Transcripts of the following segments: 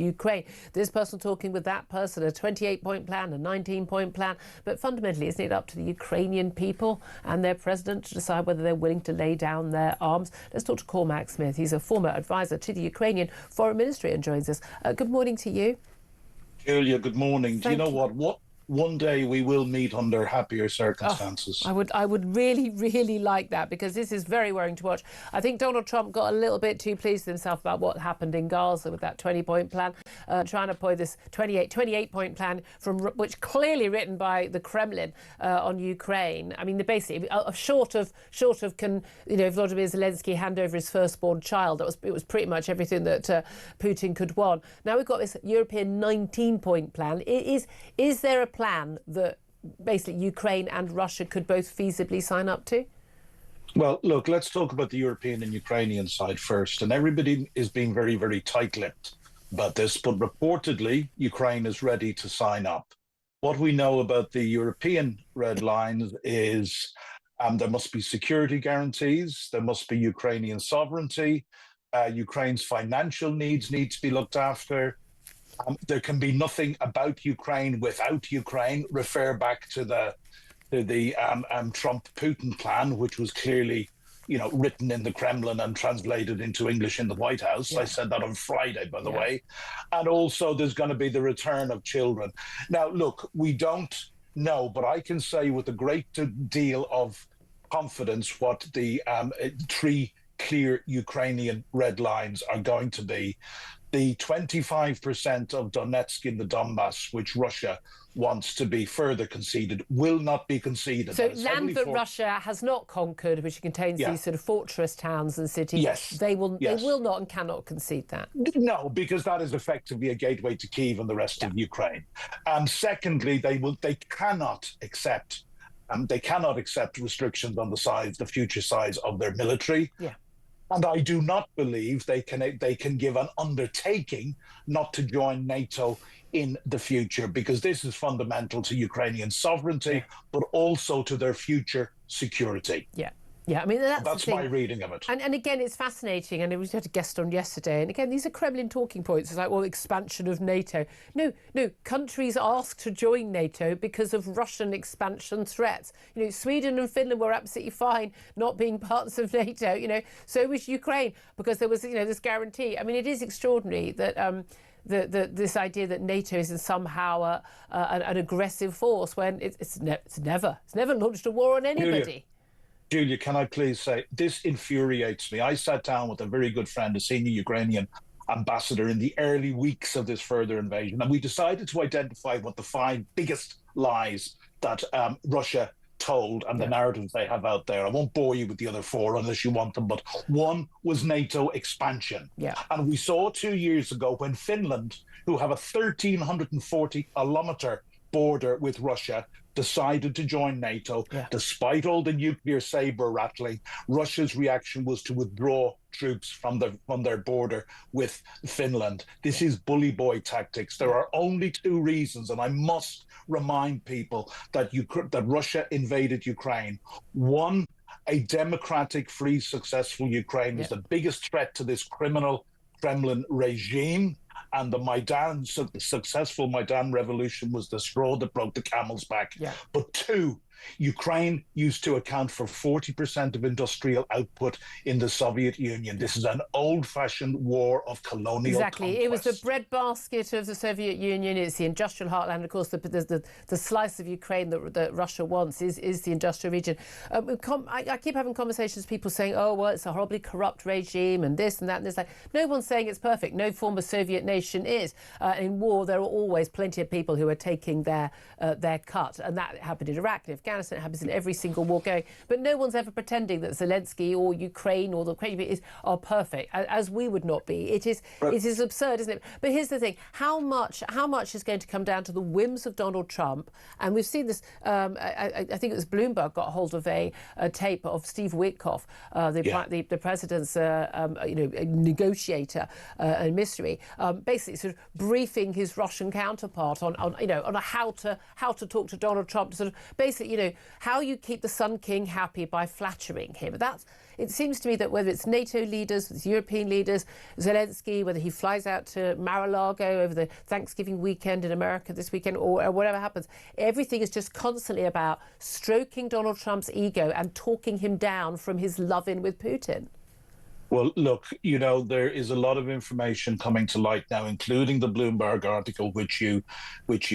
Ukraine. This person talking with that person, a 28-point plan, a 19-point plan. But fundamentally, isn't it up to the Ukrainian people and their president to decide whether they're willing to lay down their arms? Let's talk to Cormac Smith. He's a former advisor to the Ukrainian Foreign Ministry and joins us. Good morning to you. Julia, good morning. Do you know what? One day we will meet under happier circumstances. I would really like that, because this is very worrying to watch. I think Donald Trump got a little bit too pleased with himself about what happened in Gaza with that 20-point plan, trying to put this 28-point plan which clearly written by the Kremlin on Ukraine. I mean, basically, short of can Volodymyr Zelensky hand over his firstborn child? It was pretty much everything that Putin could want. Now we've got this European 19-point plan. Is there a plan that basically Ukraine and Russia could both feasibly sign up to? Well, look, let's talk about the European and Ukrainian side first. And everybody is being very, very tight-lipped about this, but reportedly, Ukraine is ready to sign up. What we know about the European red lines is there must be security guarantees, there must be Ukrainian sovereignty, Ukraine's financial needs need to be looked after. There can be nothing about Ukraine without Ukraine. Refer back to the Trump-Putin plan, which was clearly, written in the Kremlin and translated into English in the White House. Yeah. I said that on Friday, by the way. And also, there's going to be the return of children. Now, look, we don't know, but I can say with a great deal of confidence what the three clear Ukrainian red lines are going to be. The 25% of Donetsk in the Donbass, which Russia wants to be further conceded, will not be conceded. So land that Russia has not conquered, which contains these sort of fortress towns and cities, they will not and cannot concede that. No, because that is effectively a gateway to Kyiv and the rest of Ukraine. And secondly, they cannot accept restrictions on the future size of their military. Yeah. And I do not believe they can give an undertaking not to join NATO in the future, because this is fundamental to Ukrainian sovereignty, but also to their future security. Yeah. Yeah, I mean, that's my reading of it. And again, it's fascinating. And we had a guest on yesterday. And again, these are Kremlin talking points. It's like, well, expansion of NATO. No, countries asked to join NATO because of Russian expansion threats. Sweden and Finland were absolutely fine not being parts of NATO. So was Ukraine, because there was, this guarantee. I mean, it is extraordinary that this idea that NATO is somehow an aggressive force when it's never launched a war on anybody. Julia, can I please say, this infuriates me. I sat down with a very good friend, a senior Ukrainian ambassador, in the early weeks of this further invasion, and we decided to identify what the 5 biggest lies that Russia told and the narratives they have out there. I won't bore you with the other 4 unless you want them, but one was NATO expansion. Yeah. And we saw 2 years ago when Finland, who have a 1,340-kilometer border with Russia, decided to join NATO. Yeah. Despite all the nuclear saber rattling, Russia's reaction was to withdraw troops from their border with Finland. This is bully boy tactics. There are only 2 reasons, and I must remind people that Russia invaded Ukraine. One, a democratic, free, successful Ukraine is the biggest threat to this criminal Kremlin regime. And the successful Maidan revolution was the straw that broke the camel's back. Yeah. But 2, Ukraine used to account for 40% of industrial output in the Soviet Union. This is an old-fashioned war of colonial conquest. It was the breadbasket of the Soviet Union. It's the industrial heartland. Of course, the slice of Ukraine that Russia wants is the industrial region. I keep having conversations with people saying, oh, well, it's a horribly corrupt regime and this and that. And it's like, no one's saying it's perfect. No former Soviet nation is. In war, there are always plenty of people who are taking their cut. And that happened in Iraq and Afghanistan. It happens in every single war going. But no one's ever pretending that Zelensky or Ukraine or the Ukraine are perfect, as we would not be. It is absurd, isn't it? But here's the thing: how much is going to come down to the whims of Donald Trump? And we've seen this. I think it was Bloomberg got hold of a tape of Steve Witkoff, the president's negotiator in mystery, basically sort of briefing his Russian counterpart on how to talk to Donald Trump to sort of basically how you keep the Sun King happy by flattering him. It seems to me that whether it's NATO leaders, it's European leaders, Zelensky, whether he flies out to Mar-a-Lago over the Thanksgiving weekend in America this weekend, or whatever happens, everything is just constantly about stroking Donald Trump's ego and talking him down from his love-in with Putin. Well, look, there is a lot of information coming to light now, including the Bloomberg article, which you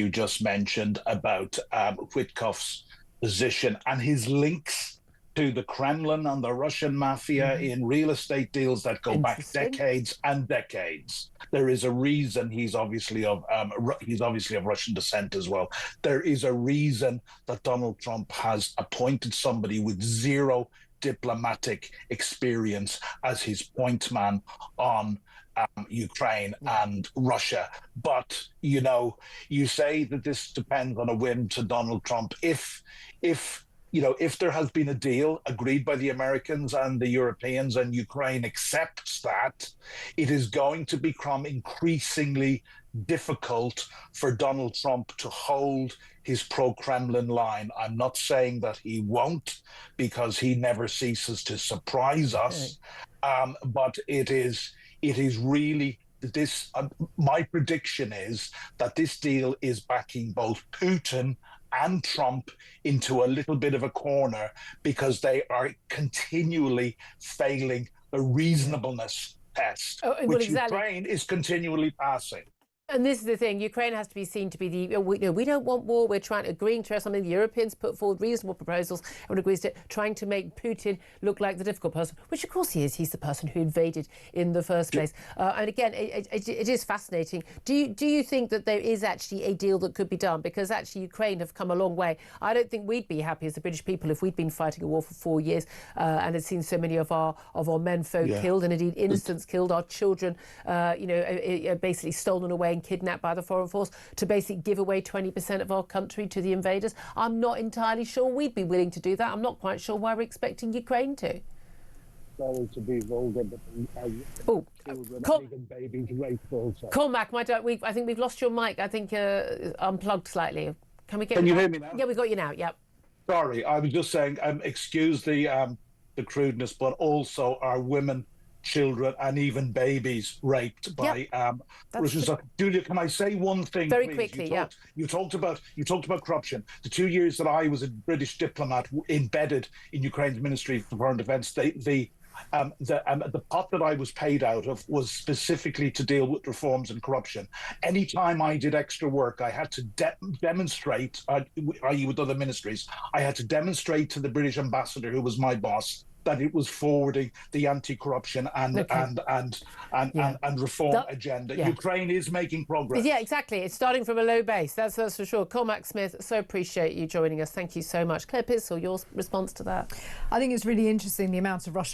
just mentioned, about Witkoff's position and his links to the Kremlin and the Russian mafia in real estate deals that go back decades and decades. There is a reason he's obviously of Russian descent as well. There is a reason that Donald Trump has appointed somebody with zero diplomatic experience as his point man on Ukraine and Russia. But, you say that this depends on a whim to Donald Trump. If there has been a deal agreed by the Americans and the Europeans and Ukraine accepts that, it is going to become increasingly difficult for Donald Trump to hold his pro-Kremlin line. I'm not saying that he won't, because he never ceases to surprise us. But it is really this. My prediction is that this deal is backing both Putin and Trump into a little bit of a corner, because they are continually failing the reasonableness test, which Ukraine is continually passing. And this is the thing, Ukraine has to be seen to be we don't want war, we're agreeing to something. The Europeans put forward reasonable proposals and agrees to trying to make Putin look like the difficult person, which of course he is. He's the person who invaded in the first place. And again, it is fascinating. Do you think that there is actually a deal that could be done? Because actually Ukraine have come a long way. I don't think we'd be happy as the British people if we'd been fighting a war for 4 years and had seen so many of our menfolk killed, and indeed innocents killed, our children, basically stolen away and kidnapped by the foreign force, to basically give away 20% of our country to the invaders. I'm not entirely sure we'd be willing to do that. I'm not quite sure why we're expecting Ukraine to. Sorry to be vulgar, but babies raped also. Cormac, I think we've lost your mic. I think unplugged slightly. Can we get? Can you hear me now? Yeah, we got you now. Yep. Sorry, I was just saying. Excuse the crudeness, but also our women, children, and even babies raped by Russians. Julia, can I say one thing very please? Quickly? You talked about corruption. The 2 years that I was a British diplomat embedded in Ukraine's Ministry for Foreign Defence, the pot that I was paid out of was specifically to deal with reforms and corruption. Anytime I did extra work, I had to demonstrate, i.e. with other ministries, I had to demonstrate to the British ambassador, who was my boss, that it was forwarding the anti-corruption and reform agenda. Ukraine is making progress. Yeah, exactly. It's starting from a low base. That's for sure. Cormac Smith, so appreciate you joining us. Thank you so much. Claire Pissell, your response to that? I think it's really interesting, the amount of Russian